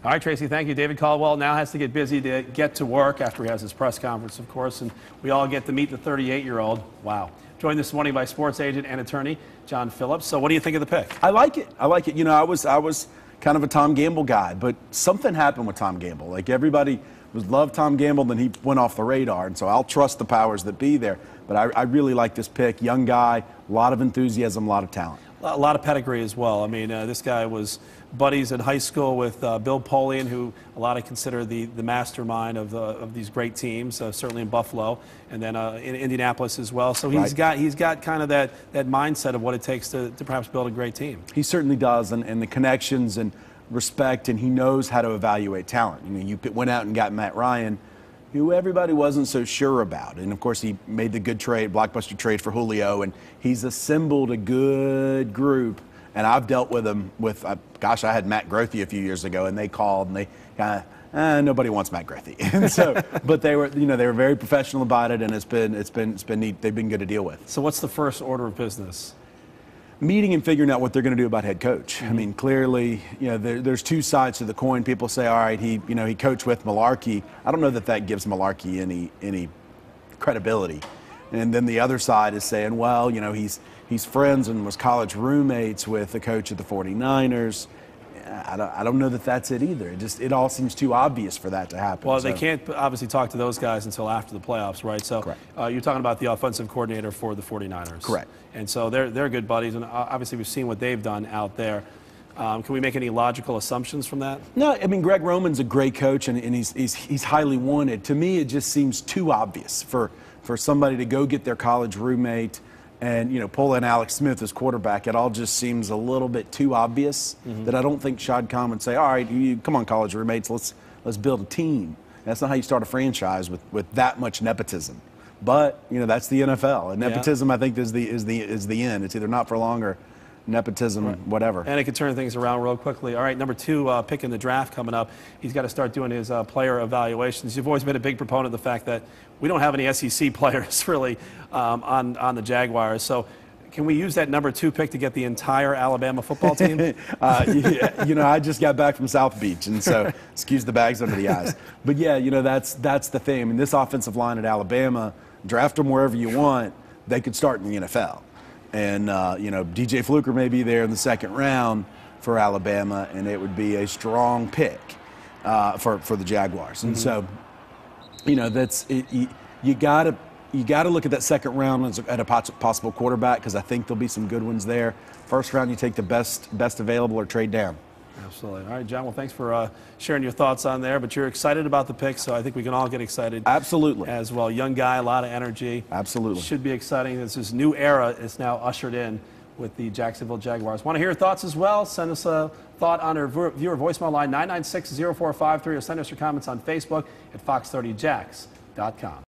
All right, Tracy, thank you. David Caldwell now has to get busy to get to work after he has his press conference, of course, and we all get to meet the 38-year-old. Wow. Joined this morning by sports agent and attorney John Phillips. So what do you think of the pick? I like it. I like it. You know, I was kind of a Tom Gamble guy, but something happened with Tom Gamble. Like, everybody loved Tom Gamble, then he went off the radar, and so I'll trust the powers that be there. But I really like this pick. Young guy, a lot of enthusiasm, a lot of talent. A lot of pedigree as well. I mean, this guy was buddies in high school with Bill Polian, who a lot of consider the mastermind of these great teams, certainly in Buffalo, and then in Indianapolis as well. So he's got kind of that mindset of what it takes to perhaps build a great team. He certainly does, and the connections and respect, and he knows how to evaluate talent. You know, you went out and got Matt Ryan, who everybody wasn't so sure about. And, of course, he made the good trade, blockbuster trade for Julio, and he's assembled a good group. And I've dealt with him with, gosh, I had Matt Grothe a few years ago, and they called, and they kind of, nobody wants Matt Grothe. And so, but they were very professional about it, and it's been neat. They've been good to deal with. So what's the first order of business? Meeting and figuring out what they're going to do about head coach. Mm-hmm. I mean, clearly, there's two sides to the coin. People say, all right, he coached with Malarkey. I don't know that gives Malarkey any credibility. And then the other side is saying, well, he's friends and was college roommates with the coach of the 49ers. I don't know that that's it either. It all seems too obvious for that to happen. Well, they can't obviously talk to those guys until after the playoffs, right? So you're talking about the offensive coordinator for the 49ers. Correct. And so they're good buddies, and obviously we've seen what they've done out there. Can we make any logical assumptions from that? No, I mean, Greg Roman's a great coach, and he's highly wanted. To me, it just seems too obvious for somebody to go get their college roommate and pull in Alex Smith as quarterback. It all just seems a little bit too obvious that I don't think Shad Khan would say, all right, come on, college roommates, let's build a team. That's not how you start a franchise with that much nepotism. But that's the NFL, and nepotism I think is the end. It's either not for long or nepotism, whatever. And it can turn things around real quickly. All right, number 2 pick in the draft coming up. He's got to start doing his player evaluations. You've always been a big proponent of the fact that we don't have any SEC players really on the Jaguars. So can we use that number 2 pick to get the entire Alabama football team? I just got back from South Beach, and so excuse the bags under the eyes. But yeah, that's the thing. I mean, this offensive line at Alabama, draft them wherever you want. They could start in the NFL. And, DJ Fluker may be there in the second round for Alabama, and it would be a strong pick for the Jaguars. And so, that's it. You got to look at that second round at a possible quarterback, because I think there'll be some good ones there. First round, you take the best available or trade down. Absolutely. All right, John, well, thanks for sharing your thoughts on there. But you're excited about the pick, so I think we can all get excited. Absolutely. As well. Young guy, a lot of energy. Absolutely. Should be exciting. This new era is now ushered in with the Jacksonville Jaguars. Want to hear your thoughts as well? Send us a thought on our viewer voicemail line, 996-0453, or send us your comments on Facebook at fox30jax.com.